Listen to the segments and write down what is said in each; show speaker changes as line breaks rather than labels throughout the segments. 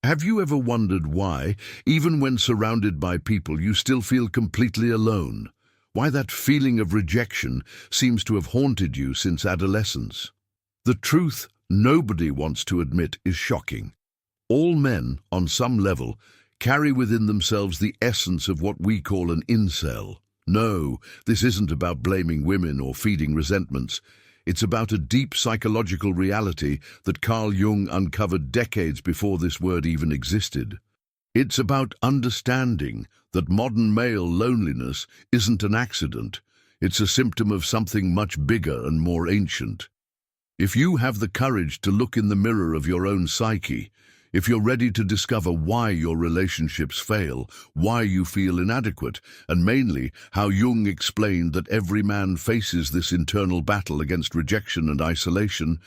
Have you ever wondered why, even when surrounded by people, you still feel completely alone? Why that feeling of rejection seems to have haunted you since adolescence? The truth nobody wants to admit is shocking. All men, on some level, carry within themselves the essence of what we call an incel. No, this isn't about blaming women or feeding resentments. It's about a deep psychological reality that Carl Jung uncovered decades before this word even existed. It's about understanding that modern male loneliness isn't an accident. It's a symptom of something much bigger and more ancient. If you have the courage to look in the mirror of your own psyche, if you're ready to discover why your relationships fail, why you feel inadequate, and mainly how Jung explained that every man faces this internal battle against rejection and isolation,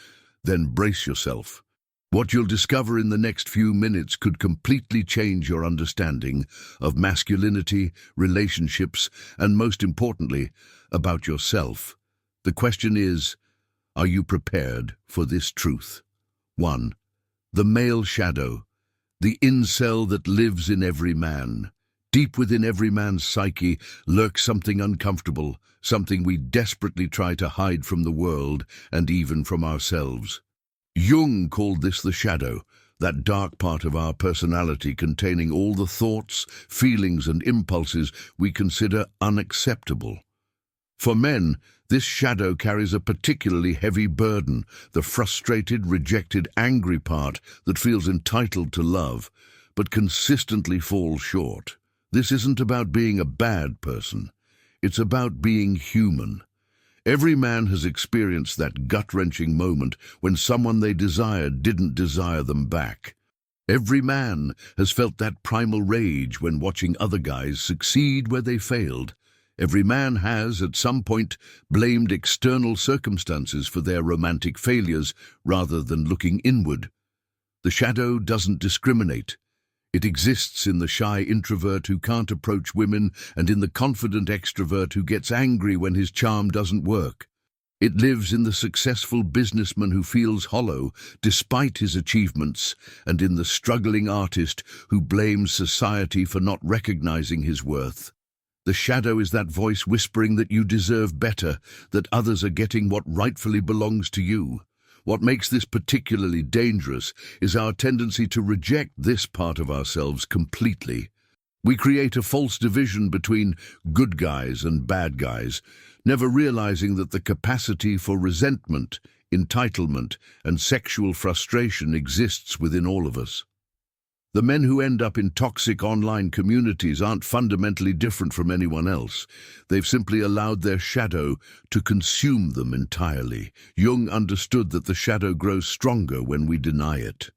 then brace yourself. What you'll discover in the next few minutes could completely change your understanding of masculinity, relationships, and most importantly, about yourself. The question is, are you prepared for this truth? 1. The male shadow, the incel that lives in every man. Deep within every man's psyche lurks something uncomfortable, something we desperately try to hide from the world and even from ourselves. Jung called this the shadow, that dark part of our personality containing all the thoughts, feelings, and impulses we consider unacceptable. For men, this shadow carries a particularly heavy burden, the frustrated, rejected, angry part that feels entitled to love, but consistently falls short. This isn't about being a bad person. It's about being human. Every man has experienced that gut-wrenching moment when someone they desired didn't desire them back. Every man has felt that primal rage when watching other guys succeed where they failed. Every man has, at some point, blamed external circumstances for their romantic failures rather than looking inward. The shadow doesn't discriminate. It exists in the shy introvert who can't approach women and in the confident extrovert who gets angry when his charm doesn't work. It lives in the successful businessman who feels hollow despite his achievements and in the struggling artist who blames society for not recognizing his worth. The shadow is that voice whispering that you deserve better, that others are getting what rightfully belongs to you. What makes this particularly dangerous is our tendency to reject this part of ourselves completely. We create a false division between good guys and bad guys, never realizing that the capacity for resentment, entitlement, and sexual frustration exists within all of us. The men who end up in toxic online communities aren't fundamentally different from anyone else. They've simply allowed their shadow to consume them entirely. Jung understood that the shadow grows stronger when we deny it.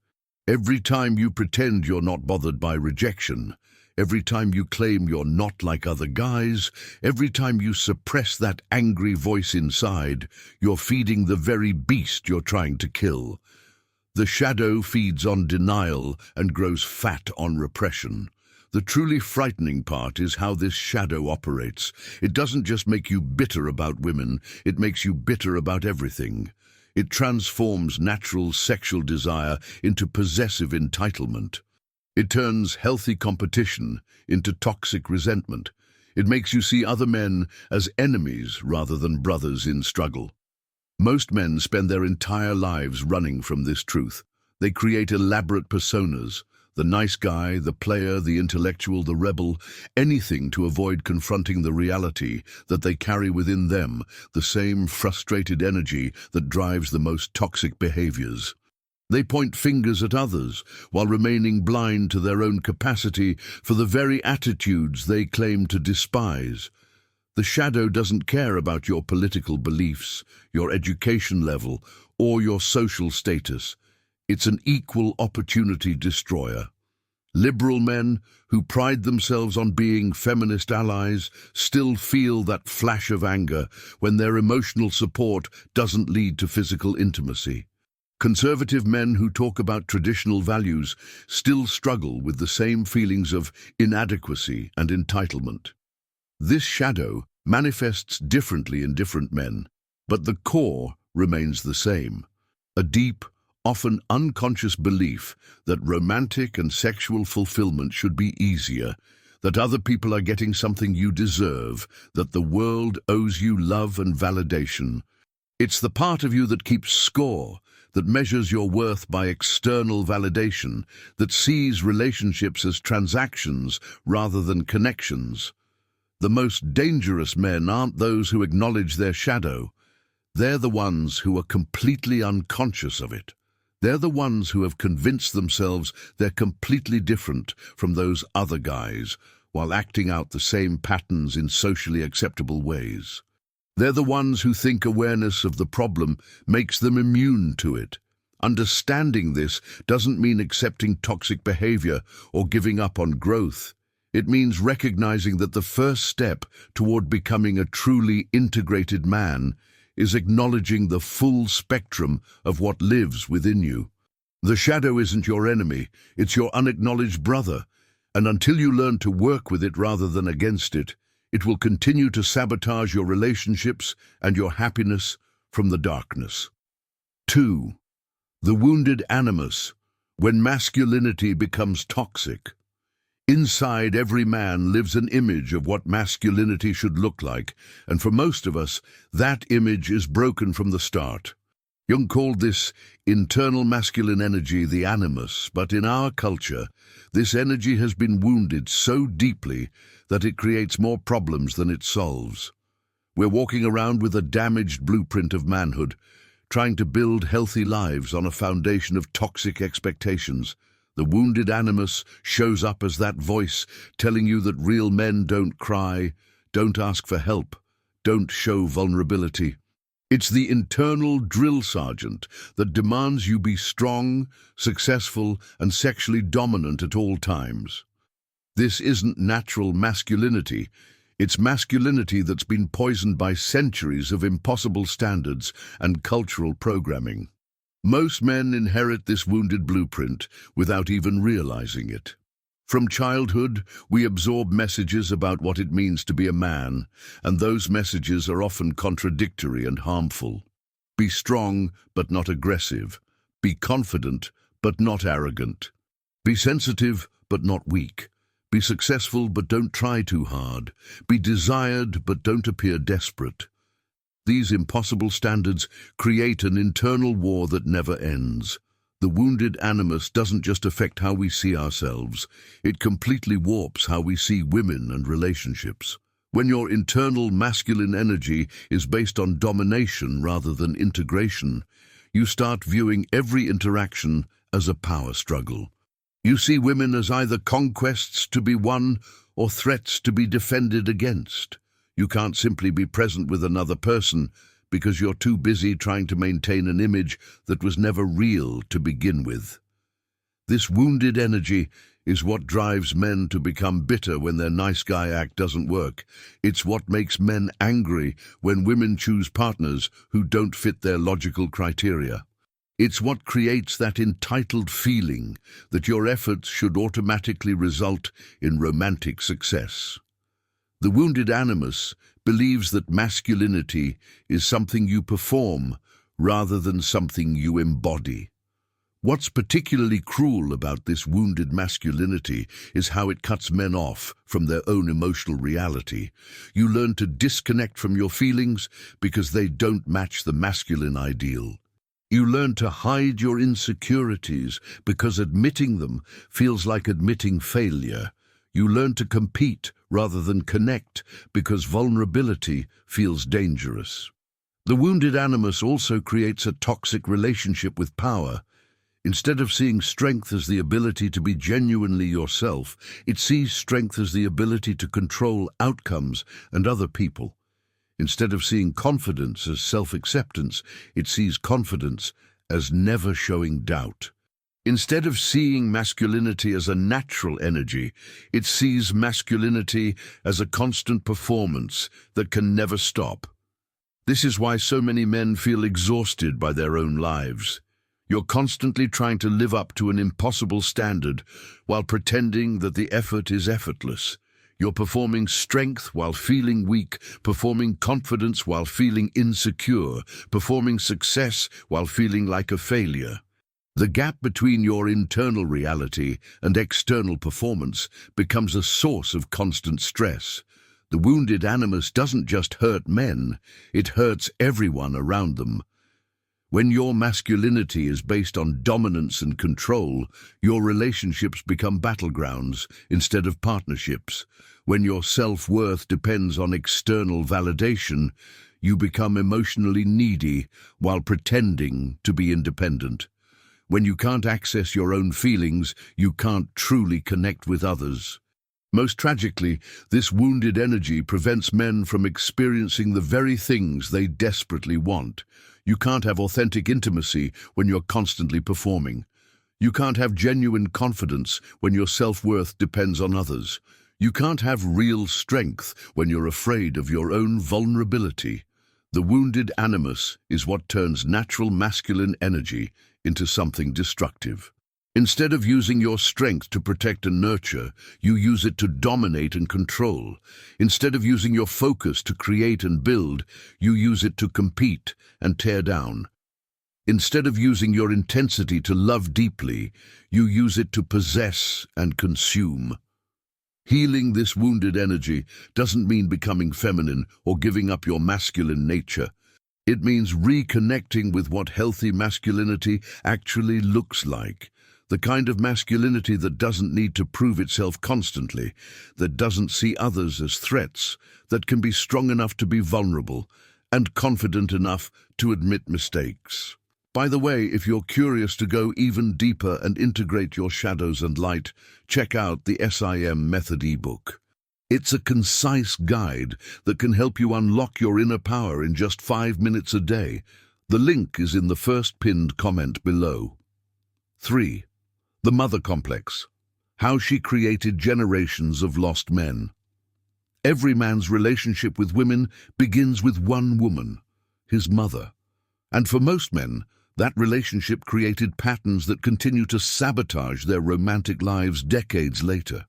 Every time you pretend you're not bothered by rejection, every time you claim you're not like other guys, every time you suppress that angry voice inside, you're feeding the very beast you're trying to kill. The shadow feeds on denial and grows fat on repression. The truly frightening part is how this shadow operates. It doesn't just make you bitter about women, it makes you bitter about everything. It transforms natural sexual desire into possessive entitlement. It turns healthy competition into toxic resentment. It makes you see other men as enemies rather than brothers in struggle. Most men spend their entire lives running from this truth. They create elaborate personas, the nice guy, the player, the intellectual, the rebel, anything to avoid confronting the reality that they carry within them, the same frustrated energy that drives the most toxic behaviors. They point fingers at others while remaining blind to their own capacity for the very attitudes they claim to despise. The shadow doesn't care about your political beliefs, your education level, or your social status. It's an equal opportunity destroyer. Liberal men who pride themselves on being feminist allies still feel that flash of anger when their emotional support doesn't lead to physical intimacy. Conservative men who talk about traditional values still struggle with the same feelings of inadequacy and entitlement. This shadow manifests differently in different men, but the core remains the same. A deep, often unconscious belief that romantic and sexual fulfillment should be easier, that other people are getting something you deserve, that the world owes you love and validation. It's the part of you that keeps score, that measures your worth by external validation, that sees relationships as transactions rather than connections. The most dangerous men aren't those who acknowledge their shadow. They're the ones who are completely unconscious of it. They're the ones who have convinced themselves they're completely different from those other guys, while acting out the same patterns in socially acceptable ways. They're the ones who think awareness of the problem makes them immune to it. Understanding this doesn't mean accepting toxic behavior or giving up on growth. It means recognizing that the first step toward becoming a truly integrated man is acknowledging the full spectrum of what lives within you. The shadow isn't your enemy, it's your unacknowledged brother, and until you learn to work with it rather than against it, it will continue to sabotage your relationships and your happiness from the darkness. 2. The wounded animus, when masculinity becomes toxic. Inside every man lives an image of what masculinity should look like, and for most of us, that image is broken from the start. Jung called this internal masculine energy the animus, but in our culture, this energy has been wounded so deeply that it creates more problems than it solves. We're walking around with a damaged blueprint of manhood, trying to build healthy lives on a foundation of toxic expectations. The wounded animus shows up as that voice telling you that real men don't cry, don't ask for help, don't show vulnerability. It's the internal drill sergeant that demands you be strong, successful, and sexually dominant at all times. This isn't natural masculinity. It's masculinity that's been poisoned by centuries of impossible standards and cultural programming. Most men inherit this wounded blueprint without even realizing it. From childhood, we absorb messages about what it means to be a man, and those messages are often contradictory and harmful. Be strong, but not aggressive. Be confident, but not arrogant. Be sensitive, but not weak. Be successful, but don't try too hard. Be desired, but don't appear desperate. These impossible standards create an internal war that never ends. The wounded animus doesn't just affect how we see ourselves, it completely warps how we see women and relationships. When your internal masculine energy is based on domination rather than integration, you start viewing every interaction as a power struggle. You see women as either conquests to be won or threats to be defended against. You can't simply be present with another person because you're too busy trying to maintain an image that was never real to begin with. This wounded energy is what drives men to become bitter when their nice guy act doesn't work. It's what makes men angry when women choose partners who don't fit their logical criteria. It's what creates that entitled feeling that your efforts should automatically result in romantic success. The wounded animus believes that masculinity is something you perform rather than something you embody. What's particularly cruel about this wounded masculinity is how it cuts men off from their own emotional reality. You learn to disconnect from your feelings because they don't match the masculine ideal. You learn to hide your insecurities because admitting them feels like admitting failure. You learn to compete rather than connect because vulnerability feels dangerous. The wounded animus also creates a toxic relationship with power. Instead of seeing strength as the ability to be genuinely yourself, it sees strength as the ability to control outcomes and other people. Instead of seeing confidence as self-acceptance, it sees confidence as never showing doubt. Instead of seeing masculinity as a natural energy, it sees masculinity as a constant performance that can never stop. This is why so many men feel exhausted by their own lives. You're constantly trying to live up to an impossible standard while pretending that the effort is effortless. You're performing strength while feeling weak, performing confidence while feeling insecure, performing success while feeling like a failure. The gap between your internal reality and external performance becomes a source of constant stress. The wounded animus doesn't just hurt men, it hurts everyone around them. When your masculinity is based on dominance and control, your relationships become battlegrounds instead of partnerships. When your self-worth depends on external validation, you become emotionally needy while pretending to be independent. When you can't access your own feelings, you can't truly connect with others. Most tragically, this wounded energy prevents men from experiencing the very things they desperately want. You can't have authentic intimacy when you're constantly performing. You can't have genuine confidence when your self-worth depends on others. You can't have real strength when you're afraid of your own vulnerability. The wounded animus is what turns natural masculine energy into something destructive. Instead of using your strength to protect and nurture, you use it to dominate and control. Instead of using your focus to create and build, you use it to compete and tear down. Instead of using your intensity to love deeply, you use it to possess and consume. Healing this wounded energy doesn't mean becoming feminine or giving up your masculine nature. It means reconnecting with what healthy masculinity actually looks like. The kind of masculinity that doesn't need to prove itself constantly, that doesn't see others as threats, that can be strong enough to be vulnerable, and confident enough to admit mistakes. By the way, if you're curious to go even deeper and integrate your shadows and light, check out the SIM Method ebook. It's a concise guide that can help you unlock your inner power in just 5 minutes a day. The link is in the first pinned comment below. 3. The Mother Complex. How she created generations of lost men. Every man's relationship with women begins with one woman, his mother. And for most men, that relationship created patterns that continue to sabotage their romantic lives decades later.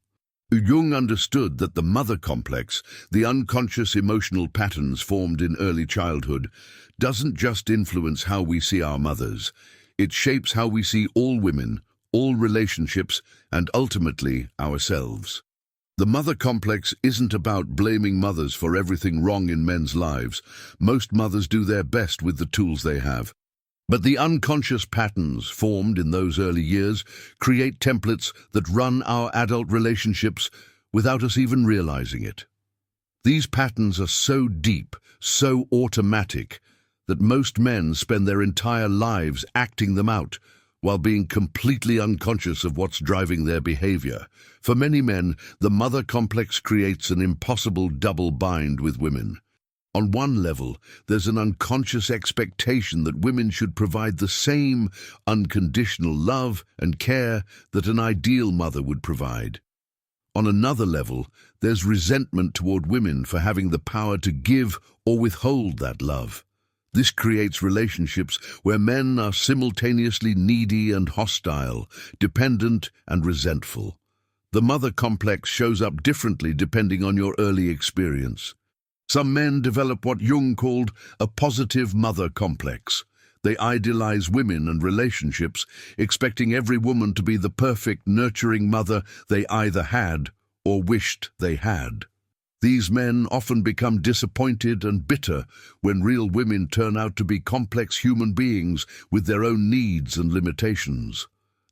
Jung understood that the mother complex, the unconscious emotional patterns formed in early childhood, doesn't just influence how we see our mothers. It shapes how we see all women, all relationships, and ultimately ourselves. The mother complex isn't about blaming mothers for everything wrong in men's lives. Most mothers do their best with the tools they have. But the unconscious patterns formed in those early years create templates that run our adult relationships without us even realizing it. These patterns are so deep, so automatic, that most men spend their entire lives acting them out, while being completely unconscious of what's driving their behavior. For many men, the mother complex creates an impossible double bind with women. On one level, there's an unconscious expectation that women should provide the same unconditional love and care that an ideal mother would provide. On another level, there's resentment toward women for having the power to give or withhold that love. This creates relationships where men are simultaneously needy and hostile, dependent and resentful. The mother complex shows up differently depending on your early experience. Some men develop what Jung called a positive mother complex. They idealize women and relationships, expecting every woman to be the perfect, nurturing mother they either had or wished they had. These men often become disappointed and bitter when real women turn out to be complex human beings with their own needs and limitations.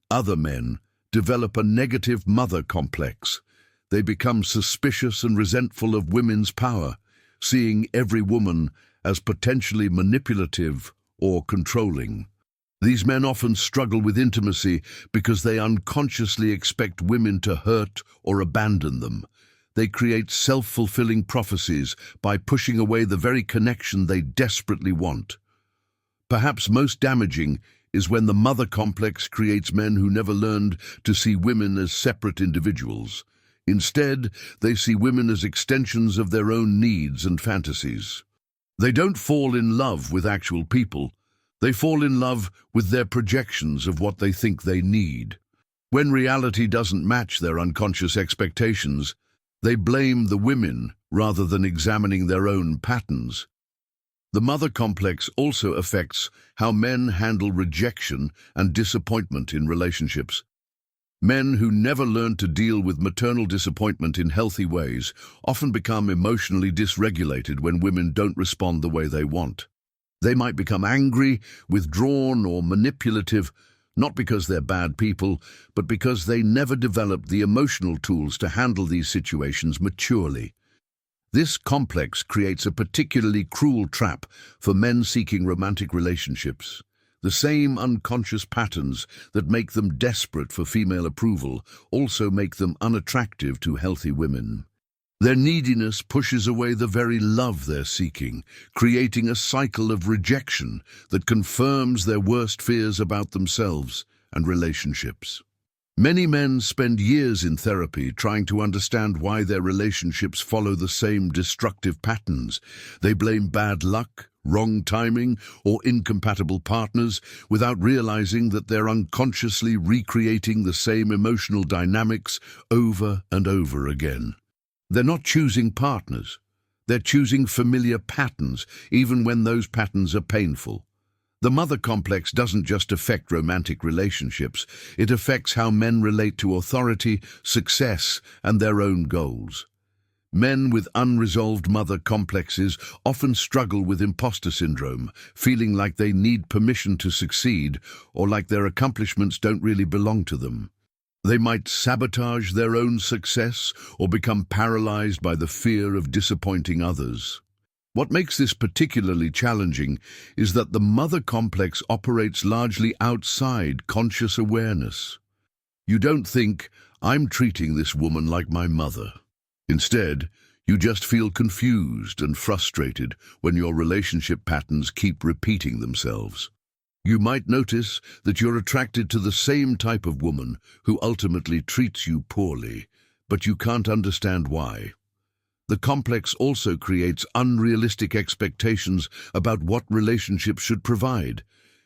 Other men develop a negative mother complex. They become suspicious and resentful of women's power, seeing every woman as potentially manipulative or controlling. These men often struggle with intimacy because they unconsciously expect women to hurt or abandon them. They create self-fulfilling prophecies by pushing away the very connection they desperately want. Perhaps most damaging is when the mother complex creates men who never learned to see women as separate individuals. Instead, they see women as extensions of their own needs and fantasies. They don't fall in love with actual people. They fall in love with their projections of what they think they need. When reality doesn't match their unconscious expectations, they blame the women rather than examining their own patterns. The mother complex also affects how men handle rejection and disappointment in relationships. Men who never learn to deal with maternal disappointment in healthy ways often become emotionally dysregulated when women don't respond the way they want. They might become angry, withdrawn, or manipulative, not because they're bad people, but because they never developed the emotional tools to handle these situations maturely. This complex creates a particularly cruel trap for men seeking romantic relationships. The same unconscious patterns that make them desperate for female approval also make them unattractive to healthy women. Their neediness pushes away the very love they're seeking, creating a cycle of rejection that confirms their worst fears about themselves and relationships. Many men spend years in therapy trying to understand why their relationships follow the same destructive patterns. They blame bad luck, wrong timing, or incompatible partners without realizing that they're unconsciously recreating the same emotional dynamics over and over again. They're not choosing partners. They're choosing familiar patterns, even when those patterns are painful. The mother complex doesn't just affect romantic relationships, it affects how men relate to authority, success, and their own goals. Men with unresolved mother complexes often struggle with imposter syndrome, feeling like they need permission to succeed or like their accomplishments don't really belong to them. They might sabotage their own success or become paralyzed by the fear of disappointing others. What makes this particularly challenging is that the mother complex operates largely outside conscious awareness. You don't think, "I'm treating this woman like my mother." Instead, you just feel confused and frustrated when your relationship patterns keep repeating themselves. You might notice that you're attracted to the same type of woman who ultimately treats you poorly, but you can't understand why. The complex also creates unrealistic expectations about what relationships should provide.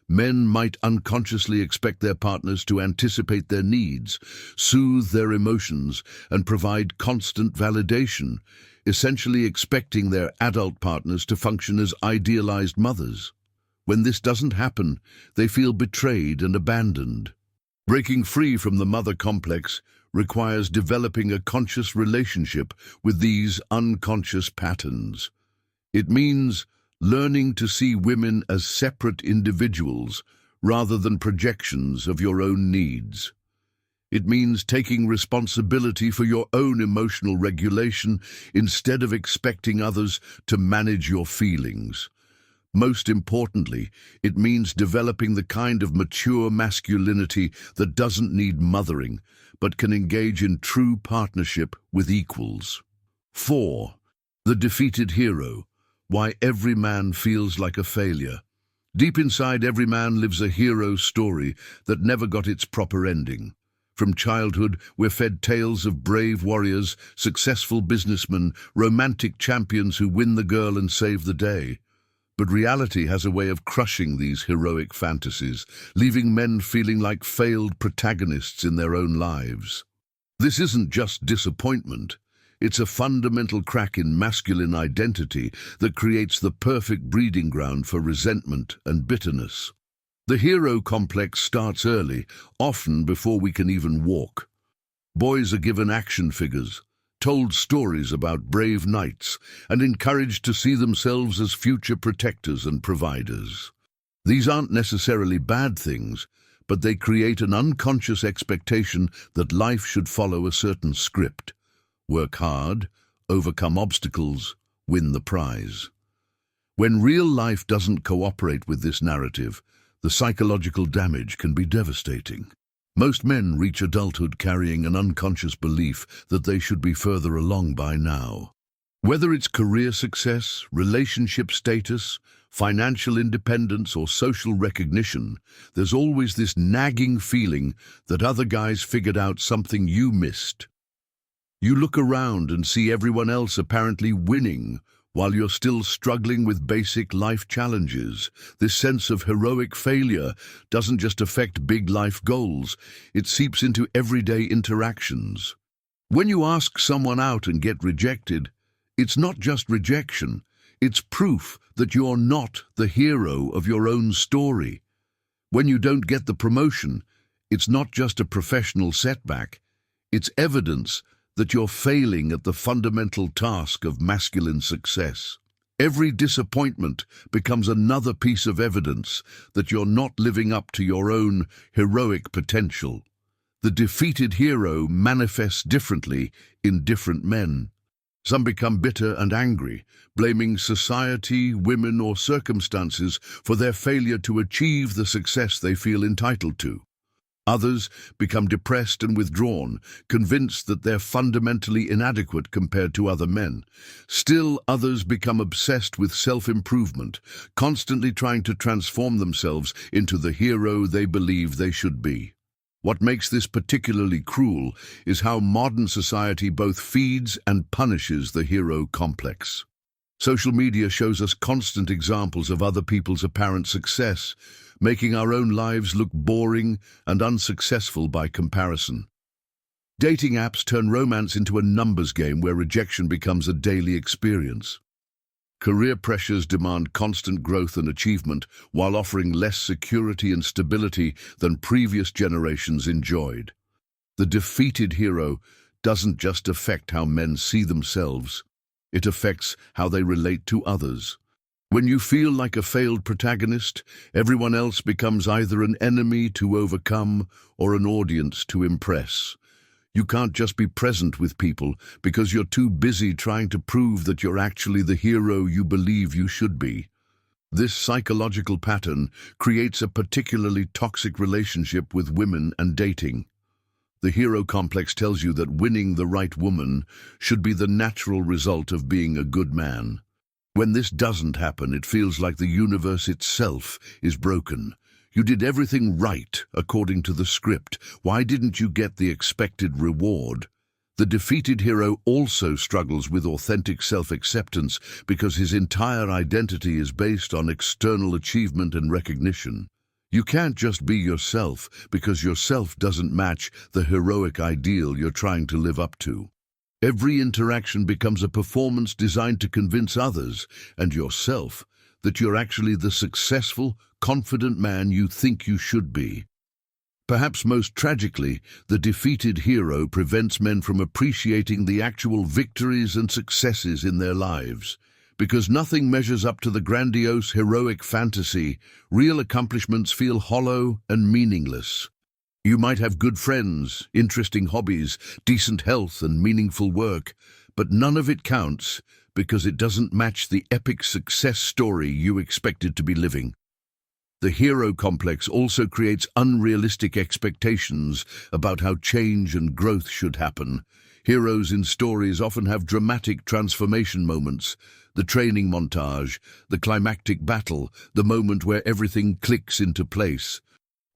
Men might unconsciously expect their partners to anticipate their needs, soothe their emotions, and provide constant validation, essentially expecting their adult partners to function as idealized mothers. When this doesn't happen, they feel betrayed and abandoned. Breaking free from the mother complex requires developing a conscious relationship with these unconscious patterns. It means learning to see women as separate individuals rather than projections of your own needs. It means taking responsibility for your own emotional regulation instead of expecting others to manage your feelings. Most importantly, it means developing the kind of mature masculinity that doesn't need mothering, but can engage in true partnership with equals. 4. The defeated hero. Why every man feels like a failure. Deep inside every man lives a hero story that never got its proper ending. From childhood, we're fed tales of brave warriors, successful businessmen, romantic champions who win the girl and save the day. But reality has a way of crushing these heroic fantasies, leaving men feeling like failed protagonists in their own lives. This isn't just disappointment. It's a fundamental crack in masculine identity that creates the perfect breeding ground for resentment and bitterness. The hero complex starts early, often before we can even walk. Boys are given action figures, told stories about brave knights, and encouraged to see themselves as future protectors and providers. These aren't necessarily bad things, but they create an unconscious expectation that life should follow a certain script. Work hard, overcome obstacles, win the prize. When real life doesn't cooperate with this narrative, the psychological damage can be devastating. Most men reach adulthood carrying an unconscious belief that they should be further along by now. Whether it's career success, relationship status, financial independence, or social recognition, there's always this nagging feeling that other guys figured out something you missed. You look around and see everyone else apparently winning, while you're still struggling with basic life challenges. This sense of heroic failure doesn't just affect big life goals, it seeps into everyday interactions. When you ask someone out and get rejected, it's not just rejection, it's proof that you're not the hero of your own story. When you don't get the promotion, it's not just a professional setback, it's evidence that you're failing at the fundamental task of masculine success. Every disappointment becomes another piece of evidence that you're not living up to your own heroic potential. The defeated hero manifests differently in different men. Some become bitter and angry, blaming society, women, or circumstances for their failure to achieve the success they feel entitled to. Others become depressed and withdrawn, convinced that they're fundamentally inadequate compared to other men. Still, others become obsessed with self-improvement, constantly trying to transform themselves into the hero they believe they should be. What makes this particularly cruel is how modern society both feeds and punishes the hero complex. Social media shows us constant examples of other people's apparent success, making our own lives look boring and unsuccessful by comparison. Dating apps turn romance into a numbers game where rejection becomes a daily experience. Career pressures demand constant growth and achievement while offering less security and stability than previous generations enjoyed. The defeated hero doesn't just affect how men see themselves, it affects how they relate to others. When you feel like a failed protagonist, everyone else becomes either an enemy to overcome or an audience to impress. You can't just be present with people because you're too busy trying to prove that you're actually the hero you believe you should be. This psychological pattern creates a particularly toxic relationship with women and dating. The hero complex tells you that winning the right woman should be the natural result of being a good man. When this doesn't happen, it feels like the universe itself is broken. You did everything right according to the script. Why didn't you get the expected reward? The defeated hero also struggles with authentic self-acceptance because his entire identity is based on external achievement and recognition. You can't just be yourself because yourself doesn't match the heroic ideal you're trying to live up to. Every interaction becomes a performance designed to convince others and yourself that you're actually the successful, confident man you think you should be. Perhaps most tragically, the defeated hero prevents men from appreciating the actual victories and successes in their lives. Because nothing measures up to the grandiose, heroic fantasy, real accomplishments feel hollow and meaningless. You might have good friends, interesting hobbies, decent health, and meaningful work, but none of it counts because it doesn't match the epic success story you expected to be living. The hero complex also creates unrealistic expectations about how change and growth should happen. Heroes in stories often have dramatic transformation moments, the training montage, the climactic battle, the moment where everything clicks into place.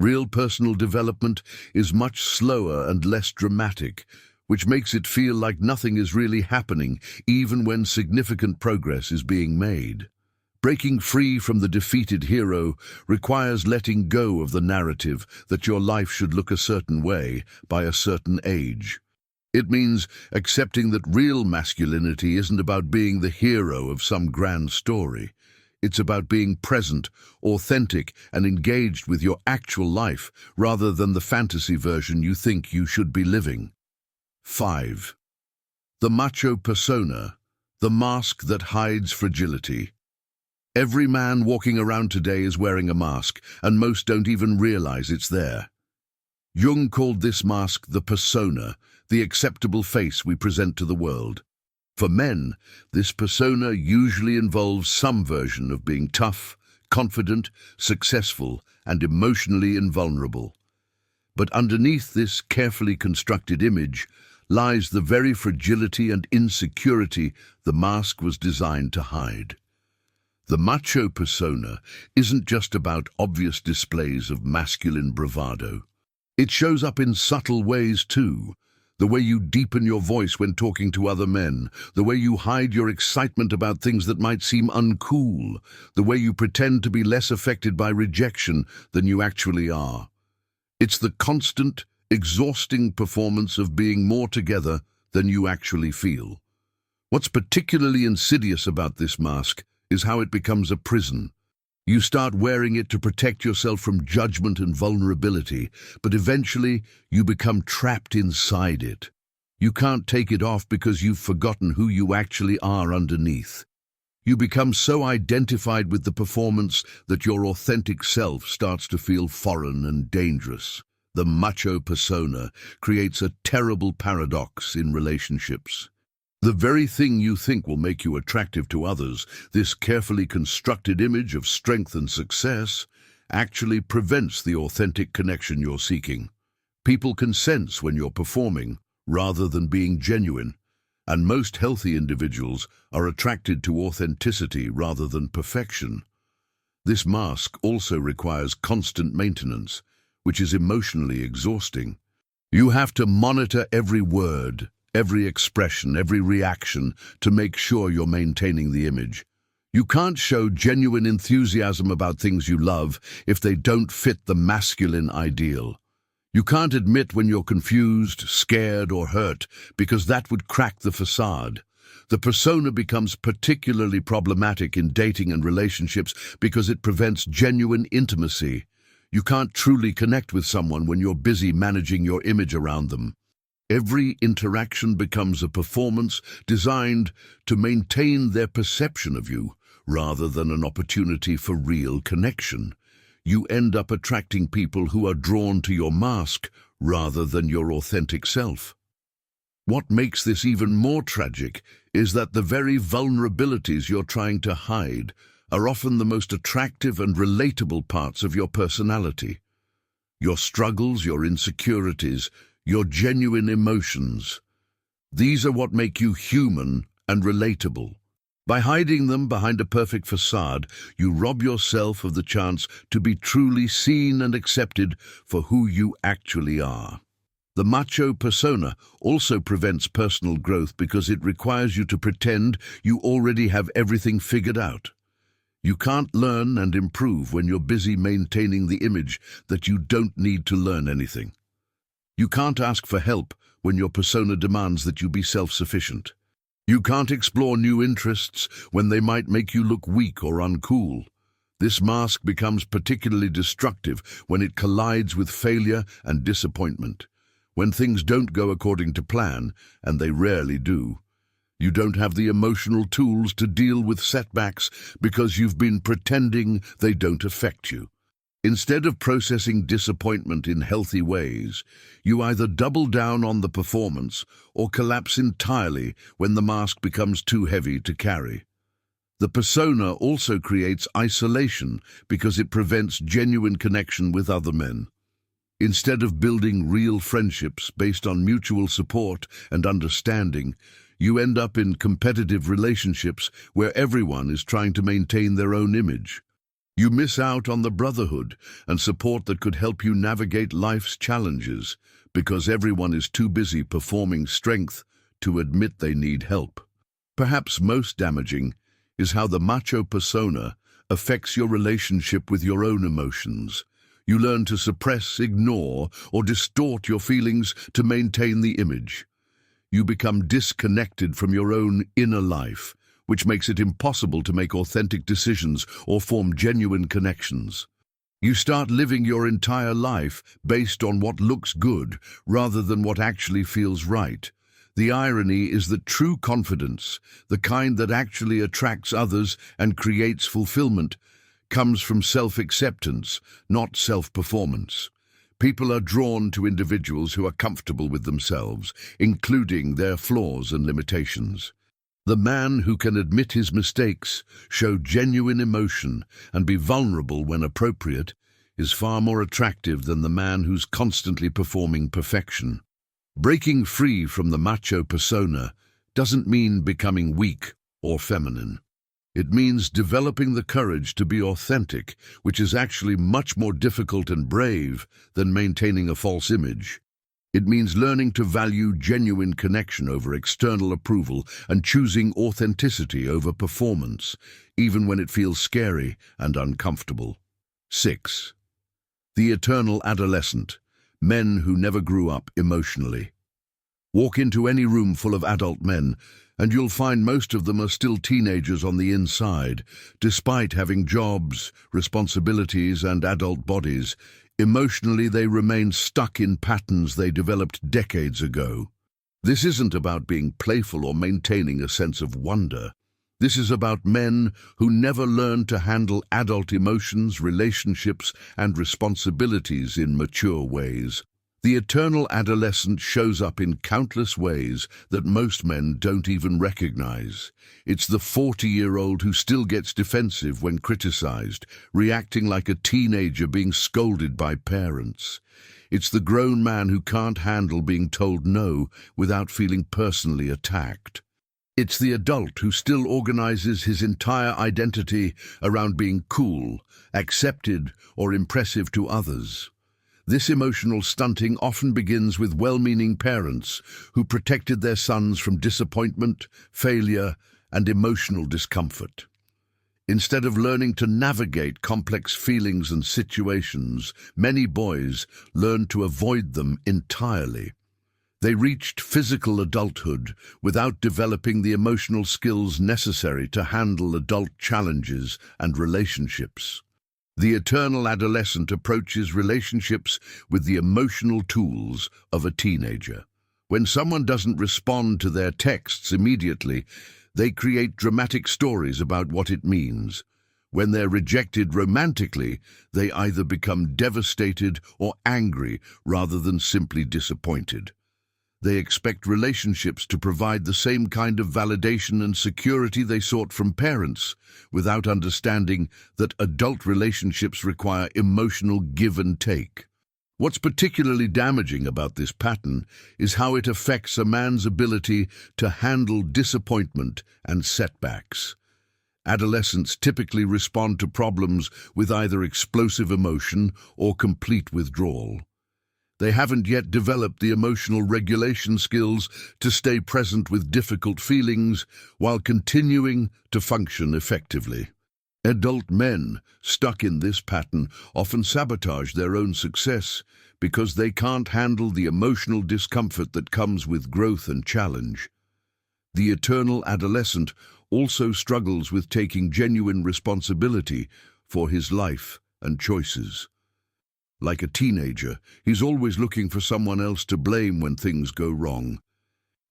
Real personal development is much slower and less dramatic, which makes it feel like nothing is really happening, even when significant progress is being made. Breaking free from the defeated hero requires letting go of the narrative that your life should look a certain way by a certain age. It means accepting that real masculinity isn't about being the hero of some grand story. It's about being present, authentic, and engaged with your actual life rather than the fantasy version you think you should be living. 5. The macho persona, the mask that hides fragility. Every man walking around today is wearing a mask, and most don't even realize it's there. Jung called this mask the persona, the acceptable face we present to the world. For men, this persona usually involves some version of being tough, confident, successful, and emotionally invulnerable. But underneath this carefully constructed image lies the very fragility and insecurity the mask was designed to hide. The macho persona isn't just about obvious displays of masculine bravado. It shows up in subtle ways too. The way you deepen your voice when talking to other men, the way you hide your excitement about things that might seem uncool, the way you pretend to be less affected by rejection than you actually are. It's the constant, exhausting performance of being more together than you actually feel. What's particularly insidious about this mask is how it becomes a prison. You start wearing it to protect yourself from judgment and vulnerability, but eventually you become trapped inside it. You can't take it off because you've forgotten who you actually are underneath. You become so identified with the performance that your authentic self starts to feel foreign and dangerous. The macho persona creates a terrible paradox in relationships. The very thing you think will make you attractive to others, this carefully constructed image of strength and success, actually prevents the authentic connection you're seeking. People can sense when you're performing rather than being genuine, and most healthy individuals are attracted to authenticity rather than perfection. This mask also requires constant maintenance, which is emotionally exhausting. You have to monitor every word, every expression, every reaction to make sure you're maintaining the image. You can't show genuine enthusiasm about things you love if they don't fit the masculine ideal. You can't admit when you're confused, scared, or hurt because that would crack the facade. The persona becomes particularly problematic in dating and relationships because it prevents genuine intimacy. You can't truly connect with someone when you're busy managing your image around them. Every interaction becomes a performance designed to maintain their perception of you rather than an opportunity for real connection. You end up attracting people who are drawn to your mask rather than your authentic self. What makes this even more tragic is that the very vulnerabilities you're trying to hide are often the most attractive and relatable parts of your personality. Your struggles, your insecurities, your genuine emotions. These are what make you human and relatable. By hiding them behind a perfect facade, you rob yourself of the chance to be truly seen and accepted for who you actually are. The macho persona also prevents personal growth because it requires you to pretend you already have everything figured out. You can't learn and improve when you're busy maintaining the image that you don't need to learn anything. You can't ask for help when your persona demands that you be self-sufficient. You can't explore new interests when they might make you look weak or uncool. This mask becomes particularly destructive when it collides with failure and disappointment. When things don't go according to plan, and they rarely do, you don't have the emotional tools to deal with setbacks because you've been pretending they don't affect you. Instead of processing disappointment in healthy ways, you either double down on the performance or collapse entirely when the mask becomes too heavy to carry. The persona also creates isolation because it prevents genuine connection with other men. Instead of building real friendships based on mutual support and understanding, you end up in competitive relationships where everyone is trying to maintain their own image. You miss out on the brotherhood and support that could help you navigate life's challenges because everyone is too busy performing strength to admit they need help. Perhaps most damaging is how the macho persona affects your relationship with your own emotions. You learn to suppress, ignore, or distort your feelings to maintain the image. You become disconnected from your own inner life, which makes it impossible to make authentic decisions or form genuine connections. You start living your entire life based on what looks good rather than what actually feels right. The irony is that true confidence, the kind that actually attracts others and creates fulfillment, comes from self-acceptance, not self-performance. People are drawn to individuals who are comfortable with themselves, including their flaws and limitations. The man who can admit his mistakes, show genuine emotion, and be vulnerable when appropriate is far more attractive than the man who's constantly performing perfection. Breaking free from the macho persona doesn't mean becoming weak or feminine. It means developing the courage to be authentic, which is actually much more difficult and brave than maintaining a false image. It means learning to value genuine connection over external approval and choosing authenticity over performance, even when it feels scary and uncomfortable. 6. The eternal adolescent, men who never grew up emotionally. Walk into any room full of adult men, and you'll find most of them are still teenagers on the inside. Despite having jobs, responsibilities, and adult bodies, emotionally they remain stuck in patterns they developed decades ago. This isn't about being playful or maintaining a sense of wonder. This is about men who never learned to handle adult emotions, relationships, and responsibilities in mature ways. The eternal adolescent shows up in countless ways that most men don't even recognize. It's the 40-year-old who still gets defensive when criticized, reacting like a teenager being scolded by parents. It's the grown man who can't handle being told no without feeling personally attacked. It's the adult who still organizes his entire identity around being cool, accepted, or impressive to others. This emotional stunting often begins with well-meaning parents who protected their sons from disappointment, failure, and emotional discomfort. Instead of learning to navigate complex feelings and situations, many boys learn to avoid them entirely. They reached physical adulthood without developing the emotional skills necessary to handle adult challenges and relationships. The eternal adolescent approaches relationships with the emotional tools of a teenager. When someone doesn't respond to their texts immediately, they create dramatic stories about what it means. When they're rejected romantically, they either become devastated or angry rather than simply disappointed. They expect relationships to provide the same kind of validation and security they sought from parents, without understanding that adult relationships require emotional give and take. What's particularly damaging about this pattern is how it affects a man's ability to handle disappointment and setbacks. Adolescents typically respond to problems with either explosive emotion or complete withdrawal. They haven't yet developed the emotional regulation skills to stay present with difficult feelings while continuing to function effectively. Adult men stuck in this pattern often sabotage their own success because they can't handle the emotional discomfort that comes with growth and challenge. The eternal adolescent also struggles with taking genuine responsibility for his life and choices. Like a teenager, he's always looking for someone else to blame when things go wrong.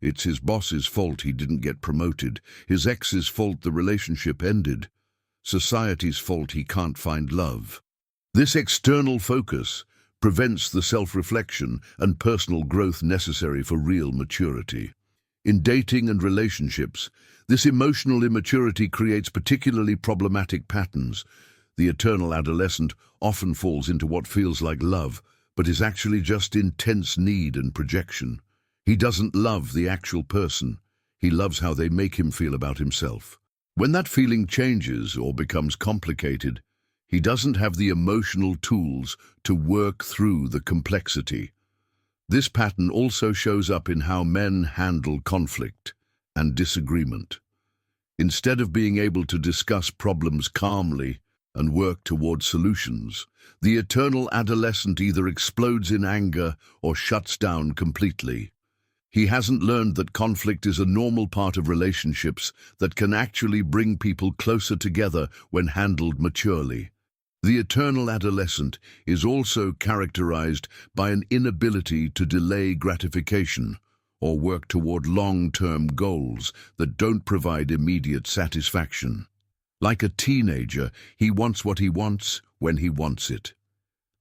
It's his boss's fault he didn't get promoted, his ex's fault the relationship ended, society's fault he can't find love. This external focus prevents the self-reflection and personal growth necessary for real maturity. In dating and relationships, this emotional immaturity creates particularly problematic patterns. The eternal adolescent often falls into what feels like love, but is actually just intense need and projection. He doesn't love the actual person. He loves how they make him feel about himself. When that feeling changes or becomes complicated, he doesn't have the emotional tools to work through the complexity. This pattern also shows up in how men handle conflict and disagreement. Instead of being able to discuss problems calmly and work toward solutions, the eternal adolescent either explodes in anger or shuts down completely. He hasn't learned that conflict is a normal part of relationships that can actually bring people closer together when handled maturely. The eternal adolescent is also characterized by an inability to delay gratification or work toward long-term goals that don't provide immediate satisfaction. Like a teenager, he wants what he wants when he wants it.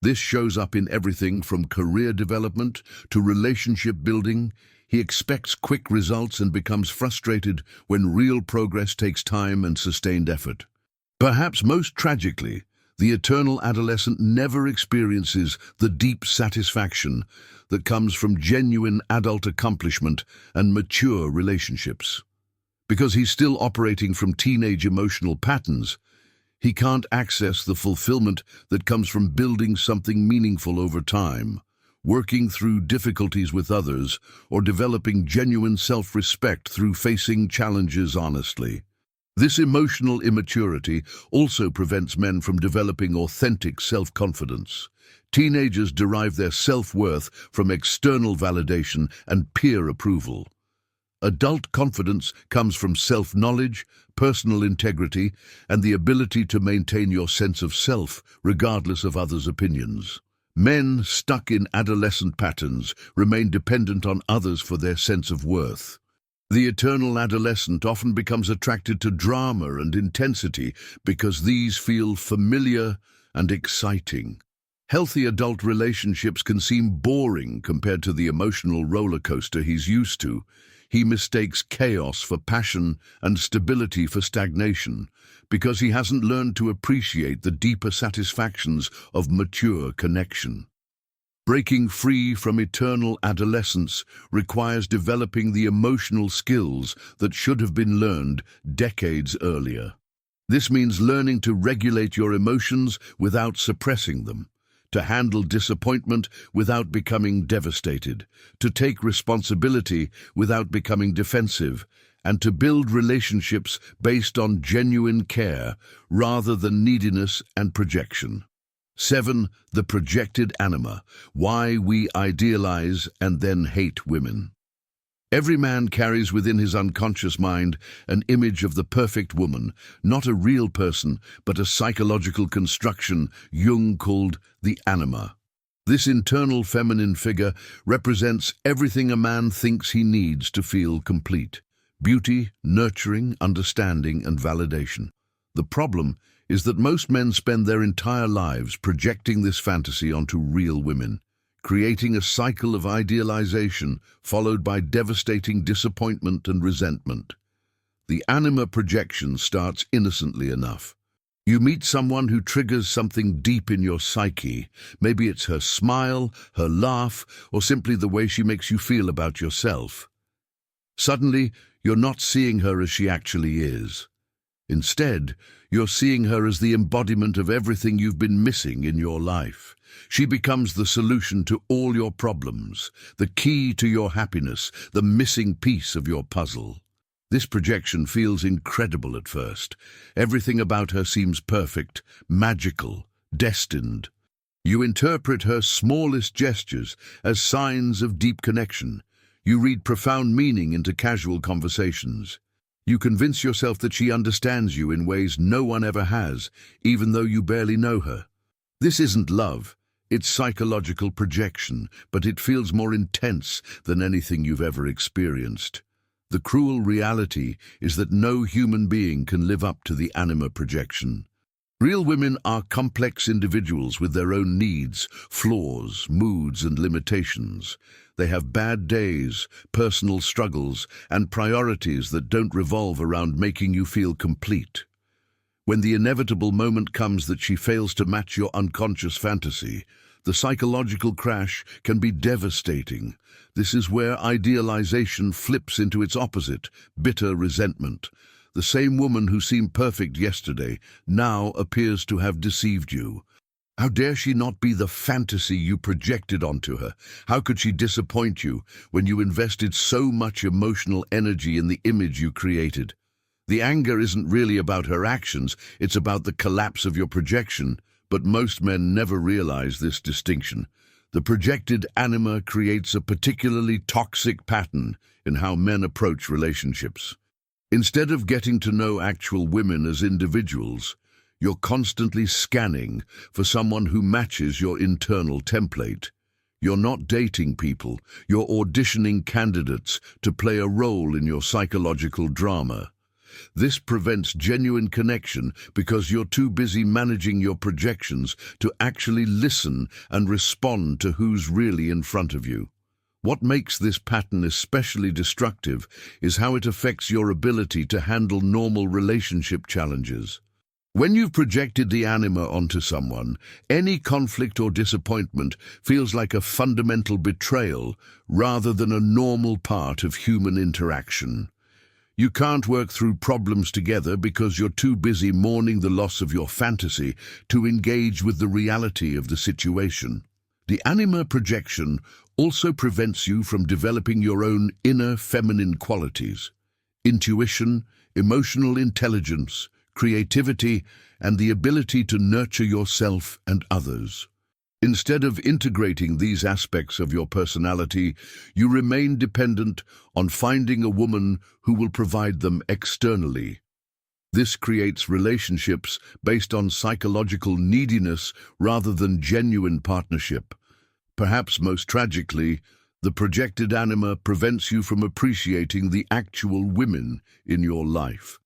This shows up in everything from career development to relationship building. He expects quick results and becomes frustrated when real progress takes time and sustained effort. Perhaps most tragically, the eternal adolescent never experiences the deep satisfaction that comes from genuine adult accomplishment and mature relationships. Because he's still operating from teenage emotional patterns, he can't access the fulfillment that comes from building something meaningful over time, working through difficulties with others, or developing genuine self-respect through facing challenges honestly. This emotional immaturity also prevents men from developing authentic self-confidence. Teenagers derive their self-worth from external validation and peer approval. Adult confidence comes from self-knowledge, personal integrity, and the ability to maintain your sense of self regardless of others' opinions. Men stuck in adolescent patterns remain dependent on others for their sense of worth. The eternal adolescent often becomes attracted to drama and intensity because these feel familiar and exciting. Healthy adult relationships can seem boring compared to the emotional roller coaster he's used to. He mistakes chaos for passion and stability for stagnation because he hasn't learned to appreciate the deeper satisfactions of mature connection. Breaking free from eternal adolescence requires developing the emotional skills that should have been learned decades earlier. This means learning to regulate your emotions without suppressing them, to handle disappointment without becoming devastated, to take responsibility without becoming defensive, and to build relationships based on genuine care rather than neediness and projection. 7. The projected anima, why we idealize and then hate women. Every man carries within his unconscious mind an image of the perfect woman, not a real person, but a psychological construction Jung called the anima. This internal feminine figure represents everything a man thinks he needs to feel complete: beauty, nurturing, understanding, and validation. The problem is that most men spend their entire lives projecting this fantasy onto real women, creating a cycle of idealization followed by devastating disappointment and resentment. The anima projection starts innocently enough. You meet someone who triggers something deep in your psyche. Maybe it's her smile, her laugh, or simply the way she makes you feel about yourself. Suddenly, you're not seeing her as she actually is. Instead, you're seeing her as the embodiment of everything you've been missing in your life. She becomes the solution to all your problems, the key to your happiness, the missing piece of your puzzle. This projection feels incredible at first. Everything about her seems perfect, magical, destined. You interpret her smallest gestures as signs of deep connection. You read profound meaning into casual conversations. You convince yourself that she understands you in ways no one ever has, even though you barely know her. This isn't love, it's psychological projection, but it feels more intense than anything you've ever experienced. The cruel reality is that no human being can live up to the anima projection. Real women are complex individuals with their own needs, flaws, moods, and limitations. They have bad days, personal struggles, and priorities that don't revolve around making you feel complete. When the inevitable moment comes that she fails to match your unconscious fantasy, the psychological crash can be devastating. This is where idealization flips into its opposite, bitter resentment. The same woman who seemed perfect yesterday now appears to have deceived you. How dare she not be the fantasy you projected onto her? How could she disappoint you when you invested so much emotional energy in the image you created? The anger isn't really about her actions, it's about the collapse of your projection, but most men never realize this distinction. The projected anima creates a particularly toxic pattern in how men approach relationships. Instead of getting to know actual women as individuals, you're constantly scanning for someone who matches your internal template. You're not dating people, you're auditioning candidates to play a role in your psychological drama. This prevents genuine connection because you're too busy managing your projections to actually listen and respond to who's really in front of you. What makes this pattern especially destructive is how it affects your ability to handle normal relationship challenges. When you've projected the anima onto someone, any conflict or disappointment feels like a fundamental betrayal rather than a normal part of human interaction. You can't work through problems together because you're too busy mourning the loss of your fantasy to engage with the reality of the situation. The anima projection also prevents you from developing your own inner feminine qualities. intuition, emotional intelligence, creativity, and the ability to nurture yourself and others. Instead of integrating these aspects of your personality, you remain dependent on finding a woman who will provide them externally. This creates relationships based on psychological neediness rather than genuine partnership. Perhaps most tragically, the projected anima prevents you from appreciating the actual women in your life.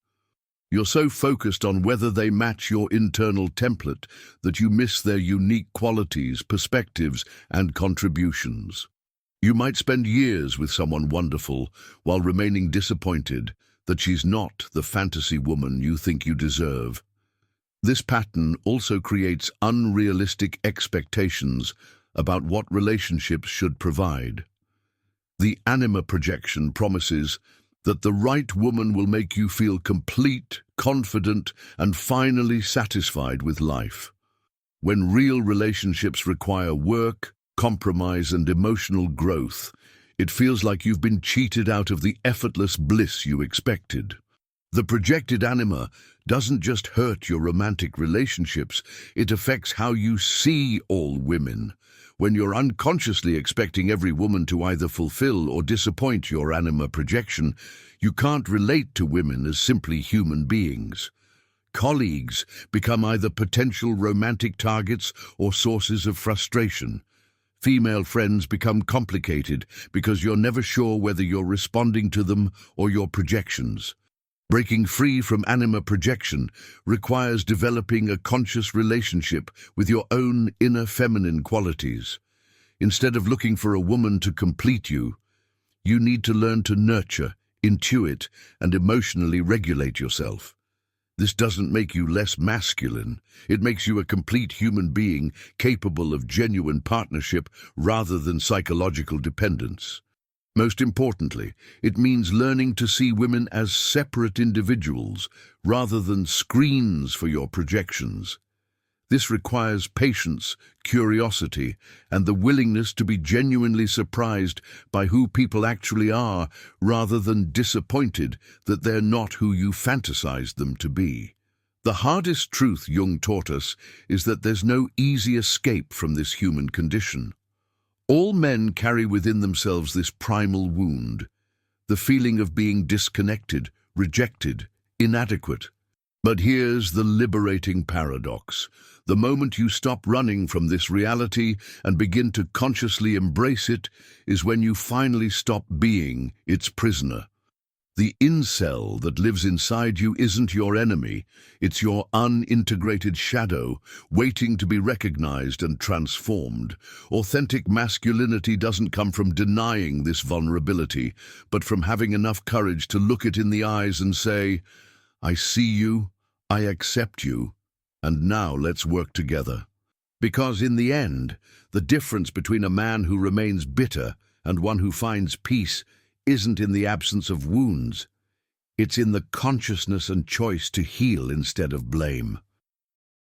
You're so focused on whether they match your internal template that you miss their unique qualities, perspectives, and contributions. You might spend years with someone wonderful while remaining disappointed that she's not the fantasy woman you think you deserve. This pattern also creates unrealistic expectations about what relationships should provide. The anima projection promises that the right woman will make you feel complete, confident, and finally satisfied with life. When real relationships require work, compromise, and emotional growth, it feels like you've been cheated out of the effortless bliss you expected. The projected anima doesn't just hurt your romantic relationships, it affects how you see all women. When you're unconsciously expecting every woman to either fulfill or disappoint your anima projection, you can't relate to women as simply human beings. Colleagues become either potential romantic targets or sources of frustration. Female friends become complicated because you're never sure whether you're responding to them or your projections. Breaking free from anima projection requires developing a conscious relationship with your own inner feminine qualities. Instead of looking for a woman to complete you, you need to learn to nurture, intuit, and emotionally regulate yourself. This doesn't make you less masculine. It makes you a complete human being capable of genuine partnership rather than psychological dependence. Most importantly, it means learning to see women as separate individuals rather than screens for your projections. This requires patience, curiosity, and the willingness to be genuinely surprised by who people actually are rather than disappointed that they're not who you fantasized them to be. The hardest truth Jung taught us is that there's no easy escape from this human condition. All men carry within themselves this primal wound, the feeling of being disconnected, rejected, inadequate. But here's the liberating paradox. The moment you stop running from this reality and begin to consciously embrace it is when you finally stop being its prisoner. The incel that lives inside you isn't your enemy, it's your unintegrated shadow, waiting to be recognized and transformed. Authentic masculinity doesn't come from denying this vulnerability, but from having enough courage to look it in the eyes and say, I see you, I accept you, and now let's work together. Because in the end, the difference between a man who remains bitter and one who finds peace isn't in the absence of wounds. It's in the consciousness and choice to heal instead of blame.